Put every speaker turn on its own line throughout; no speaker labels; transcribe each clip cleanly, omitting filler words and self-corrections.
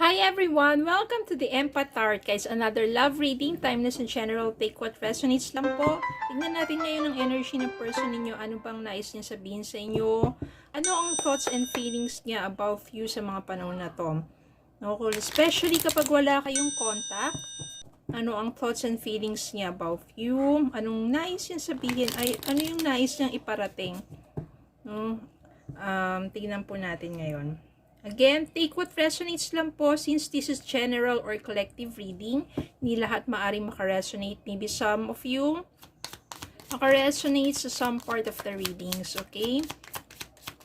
Hi everyone! Welcome to the Empath Tarot, guys. Another love reading. Timeless and general. Take what resonates lang po. Tignan natin ngayon ang energy ng person ninyo. Ano bang nais niya sabihin sa inyo? Ano ang thoughts and feelings niya about you sa mga panahon na to? Okay, especially kapag wala kayong contact. Ano ang thoughts and feelings niya about you? Anong nais niya sabihin? Ay, ano yung nais niyang iparating? Tignan po natin ngayon. Again, take what resonates lang po since this is general or collective reading. Hindi lahat maaring makaresonate. Maybe some of you makaresonate sa some part of the readings, okay?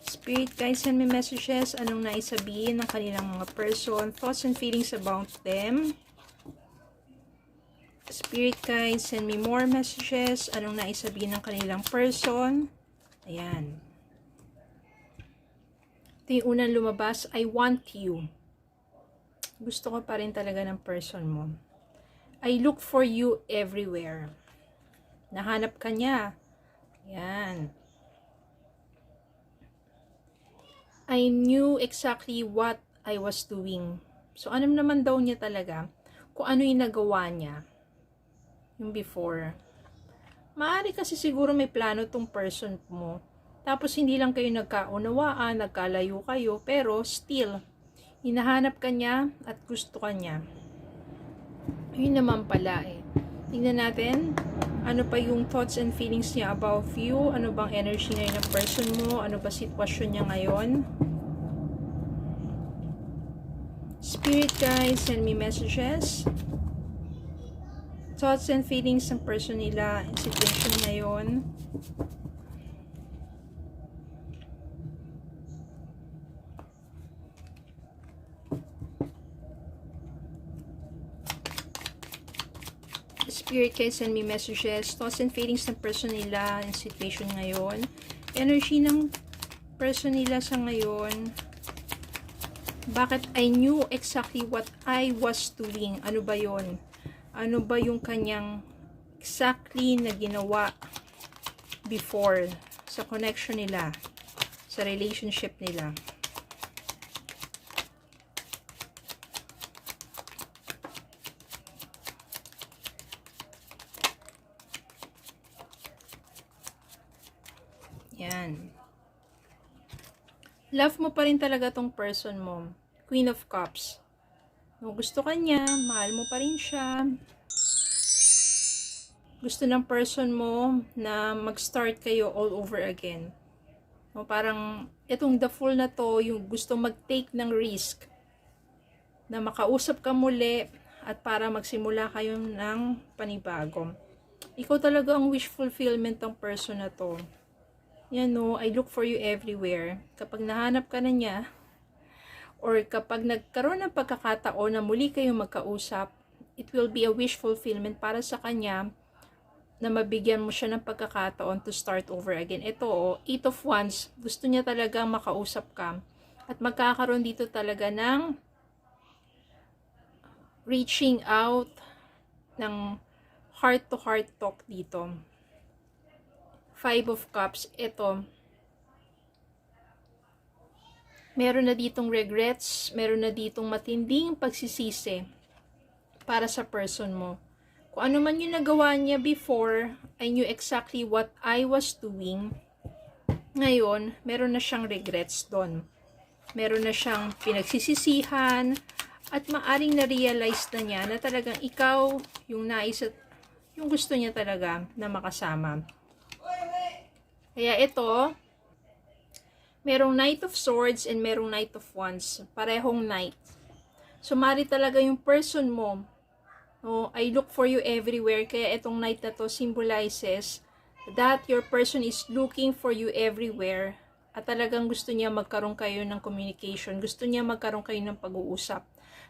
Spirit guides, send me messages. Anong naisabihin ng kanilang mga person? Thoughts and feelings about them. Spirit guides, send me more messages. Anong naisabihin ng kanilang person? Ayan. Ito yung unang lumabas, I want you. Gusto ko pa rin talaga ng person mo. I look for you everywhere. Nahanap ka niya. Yan. I knew exactly what I was doing. So, ano naman daw niya talaga kung ano yung nagawa niya. Yung before. Maaari kasi siguro may plano tong person mo. Tapos hindi lang kayo nagkaunawaan, nagkalayo kayo, pero still, hinahanap ka niya at gusto ka niya. Yun naman pala eh. Tingnan natin, ano pa yung thoughts and feelings niya about you, ano bang energy ngayon ng person mo, ano ba sitwasyon niya ngayon. Spirit guides, send me messages. Thoughts and feelings ng person nila, situation ngayon. Spirit guides, send me messages. Thoughts and feelings ng person nila and situation ngayon. Energy ng person nila sa ngayon. Bakit I knew exactly what I was doing? Ano ba yon? Ano ba yung kanyang exactly na ginawa before sa connection nila, sa relationship nila? Yan. Love mo pa rin talaga tong person mo. Queen of Cups. No, gusto ka niya, mahal mo pa rin siya. Gusto ng person mo na mag-start kayo all over again. No, parang itong the Fool na to, yung gusto mag-take ng risk na makausap ka muli at para magsimula kayo ng panibago. Ikaw talaga ang wish fulfillment ng person na to. Yan no, I look for you everywhere. Kapag nahanap ka na niya, or kapag nagkaroon ng pagkakataon na muli kayong magkausap, it will be a wish fulfillment para sa kanya na mabigyan mo siya ng pagkakataon to start over again. Ito, Eight of Wands, gusto niya talagang makausap ka. At magkakaroon dito talaga ng reaching out, ng heart-to-heart talk dito. Five of Cups, ito. Meron na ditong regrets, meron na ditong matinding pagsisisi para sa person mo. Kung ano man yung nagawa niya before, I knew exactly what I was doing. Ngayon, meron na siyang regrets doon. Meron na siyang pinagsisisihan at maaring na-realize na niya na talagang ikaw yung nais at yung gusto niya talaga na makasama. Kaya ito, merong Knight of Swords and merong Knight of Wands. Parehong Knight. Sumari talaga yung person mo. No, I look for you everywhere. Kaya itong Knight na to symbolizes that your person is looking for you everywhere. At talagang gusto niya magkaroon kayo ng communication. Gusto niya magkaroon kayo ng pag-uusap.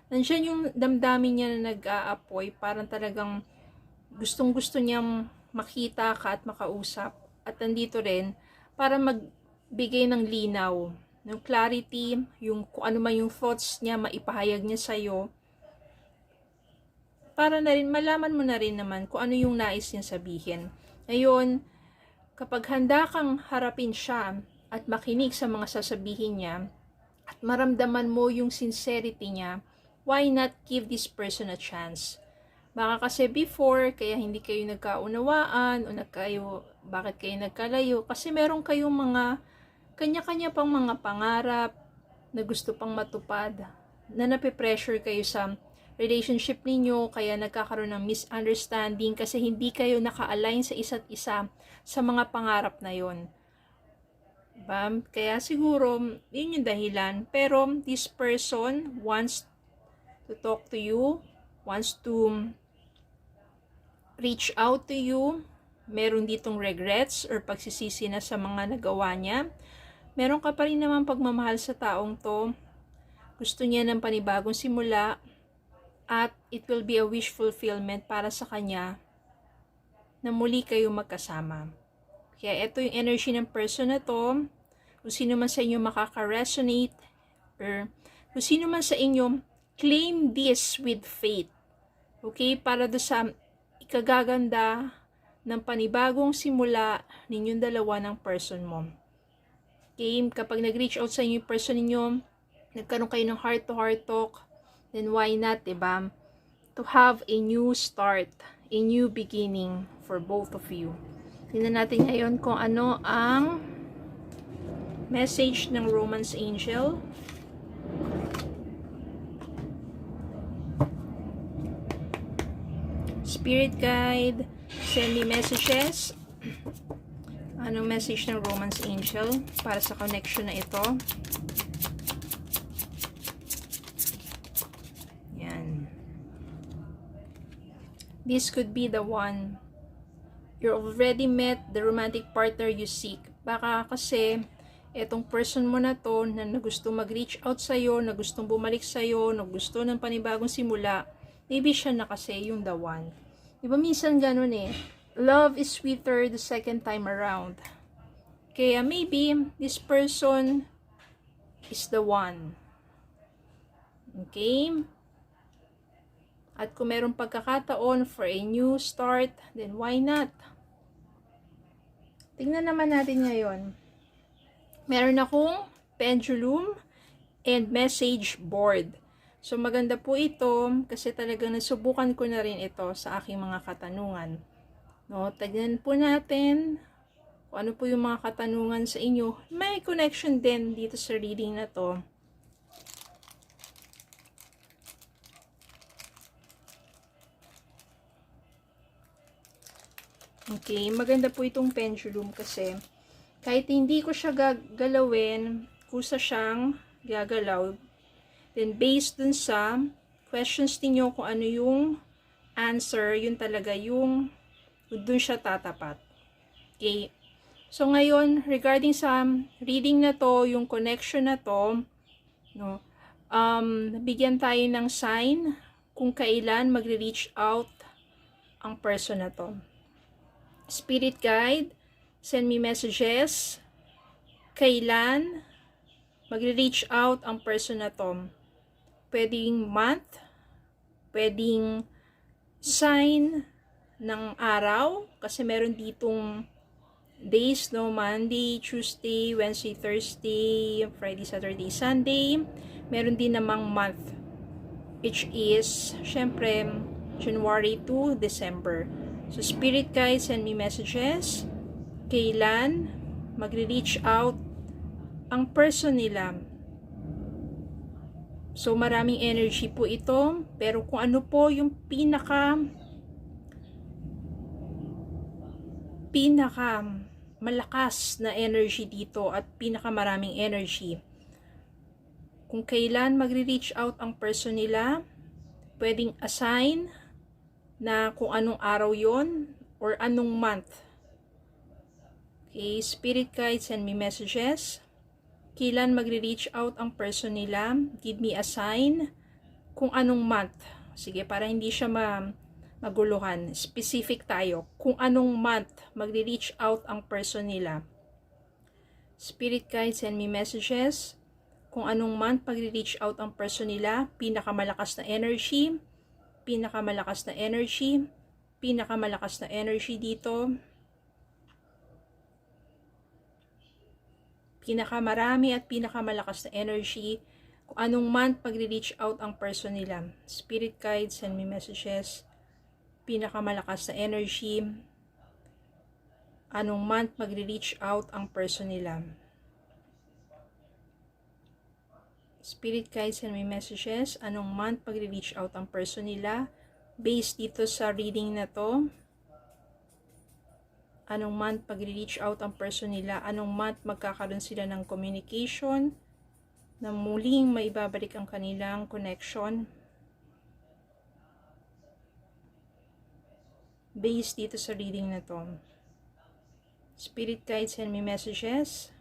Nandiyan yung damdamin niya na nag-aapoy. Parang talagang gustong-gusto niyang makita ka at makausap. At nandito rin para magbigay ng linaw, ng clarity, yung kung ano man yung thoughts niya, maipahayag niya sa'yo. Para na rin, malaman mo na rin naman kung ano yung nais niya sabihin. Ngayon, kapag handa kang harapin siya at makinig sa mga sasabihin niya, at maramdaman mo yung sincerity niya, why not give this person a chance? Baka kasi before, kaya hindi kayo nagkaunawaan, o bakit kayo nagkalayo? Kasi meron kayong mga kanya-kanya pang mga pangarap na gusto pang matupad, na nape-pressure kayo sa relationship ninyo, kaya nagkakaroon ng misunderstanding kasi hindi kayo naka-align sa isa't isa sa mga pangarap na yon. Kaya siguro, yun yung dahilan. Pero this person wants to talk to you, wants to reach out to you, meron ditong regrets or pagsisisi na sa mga nagawa niya. Meron ka pa rin naman pagmamahal sa taong to. Gusto niya ng panibagong simula at it will be a wish fulfillment para sa kanya na muli kayo magkasama. Kaya ito yung energy ng person na to. Kung sino man sa inyo makaka-resonate or kung sino man sa inyo, claim this with faith. Okay? Para do sa ikagaganda ng panibagong simula ninyong dalawa ng person mo. Okay? Kapag nag-reach out sa inyo yung person ninyo, nagkaroon kayo ng heart-to-heart talk, then why not, diba? To have a new start, a new beginning for both of you. Tingnan natin ngayon kung ano ang message ng Romance Angel. Spirit Guide, send me messages. Anong message ng Romance Angel para sa connection na ito? Yan. This could be the one. You already met the romantic partner you seek. Baka kasi etong person mo na to na gusto mag-reach out sa'yo, na gustong bumalik sa'yo, na gusto ng panibagong simula, maybe siya na kasi yung the one. Diba minsan ganun eh, love is sweeter the second time around. Kaya maybe this person is the one. Okay? At kung meron pagkakataon for a new start, then why not? Tingnan naman natin ngayon. Meron akong pendulum and message board. So, maganda po ito kasi talagang nasubukan ko na rin ito sa aking mga katanungan. No, tignan po natin kung ano po yung mga katanungan sa inyo. May connection din dito sa reading na to. Okay, maganda po itong pendulum kasi kahit hindi ko siya gagalawin, kusa siyang gagalaw. Then, based dun sa questions niyo kung ano yung answer, yun talaga yung dun siya tatapat. Okay. So, ngayon, regarding sa reading na to, yung connection na to, no, bigyan tayo ng sign kung kailan magre-reach out ang person na to. Spirit Guide, send me messages. Kailan magre-reach out ang person na to? Pwedeng month, pwedeng sign ng araw, kasi meron ditong days, no? Monday, Tuesday, Wednesday, Thursday, Friday, Saturday, Sunday. Meron din namang month, which is, syempre, January to December. So, Spirit Guide, send me messages. Kailan magre-reach out ang person nila? So, maraming energy po ito. Pero kung ano po yung pinaka malakas na energy dito at pinaka maraming energy. Kung kailan magre-reach out ang person nila, pwedeng assign na kung anong araw yon or anong month. Okay, Spirit Guide, send me messages. Kailan magre-reach out ang person nila? Give me a sign kung anong month. Sige, para hindi siya maguluhan. Specific tayo. Kung anong month magre-reach out ang person nila. Spirit Guide, send me messages. Kung anong month magre-reach out ang person nila. Pinakamalakas na energy. Pinakamalakas na energy. Pinakamalakas na energy dito. Pinakamarami at pinakamalakas na energy Kung anong month magre-reach out ang person nila. Spirit guide, send me messages. Pinakamalakas na energy. Anong month magre-reach out ang person nila. Spirit guide, send me messages. Anong month magre-reach out ang person nila. Based dito sa reading na to. Anong month magre-reach out ang person nila. Anong month magkakaroon sila ng communication. Na muling maibabalik ang kanilang connection. Based dito sa reading na to. Spirit guide, send me messages.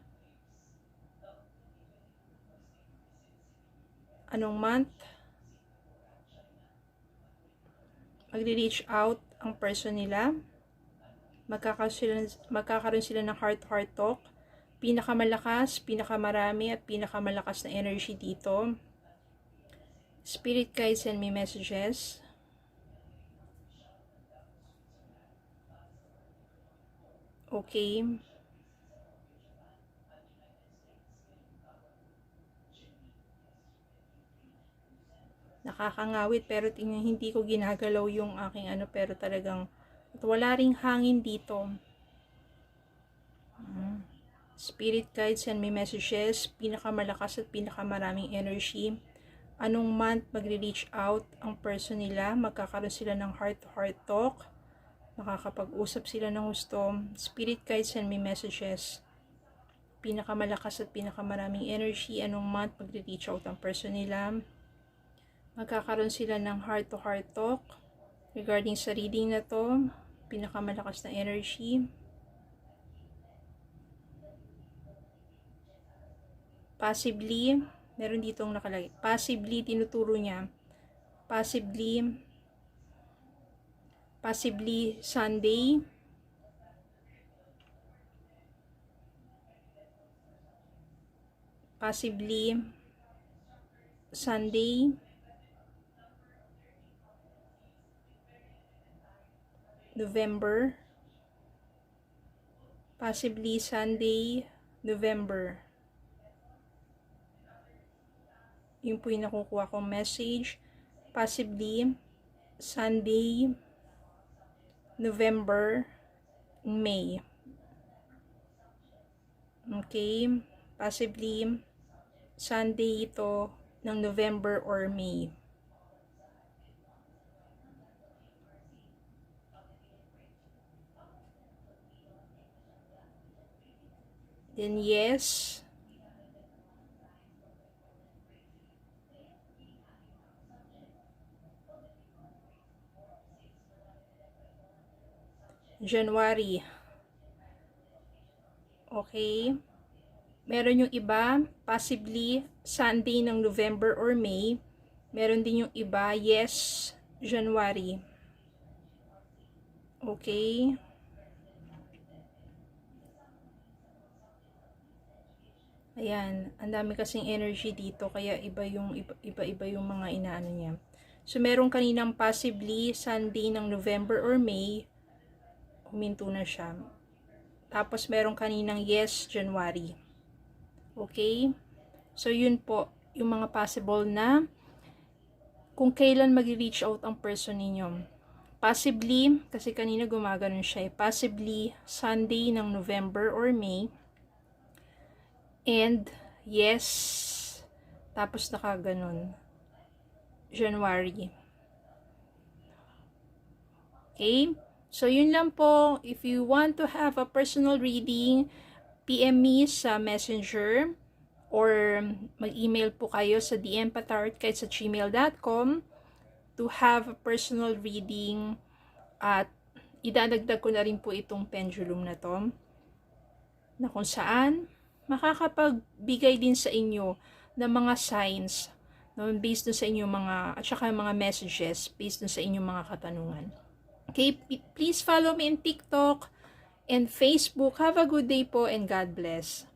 Anong month magre-reach out ang person nila. Magkakaroon sila ng heart-to-heart talk. Pinakamalakas, pinakamarami, at pinakamalakas na energy dito. Spirit guide, send me messages. Okay. Nakakangawit pero tingnan, hindi ko ginagalaw yung aking pero talagang wala ring hangin dito. Spirit guide, send me messages. Pinakamalakas at pinakamaraming energy. Anong month magre-reach out ang person nila. Magkakaroon sila ng heart-to-heart talk. Makakapag-usap sila ng gusto. Spirit guide, send me messages. Pinakamalakas at pinakamaraming energy. Anong month magre-reach out ang person nila. Magkakaroon sila ng heart-to-heart talk. Regarding sa reading na to. Pinakamalakas na energy. Possibly, meron ditong nakalagay. Possibly, tinuturo niya. Possibly Sunday. Possibly Sunday. November. Possibly Sunday, November. Yun po yung nakukuha kong message. Possibly Sunday, November, May. Okay. Possibly Sunday ito ng November or May. Then yes. January. Okay. Meron yung iba, possibly Sunday ng November or May. Meron din yung iba, yes, January. Okay. Ayan, ang dami kasing energy dito, kaya iba-iba yung mga inaano niya. So, meron kaninang possibly Sunday ng November or May, huminto na siya. Tapos, meron kaninang yes, January. Okay? So, yun po, yung mga possible na kung kailan mag-reach out ang person ninyo. Possibly, kasi kanina gumaganon siya, possibly Sunday ng November or May. And, yes, tapos nakaganon, January. Okay? So, yun lang po. If you want to have a personal reading, PM me sa Messenger or mag-email po kayo sa dmpatarot@gmail.com to have a personal reading, at idadagdag ko na rin po itong pendulum na to na kung saan makakapagbigay din sa inyo ng mga signs based dun sa inyong mga, at saka mga messages based dun sa inyong mga katanungan. Okay, please follow me in TikTok and Facebook. Have a good day po and God bless.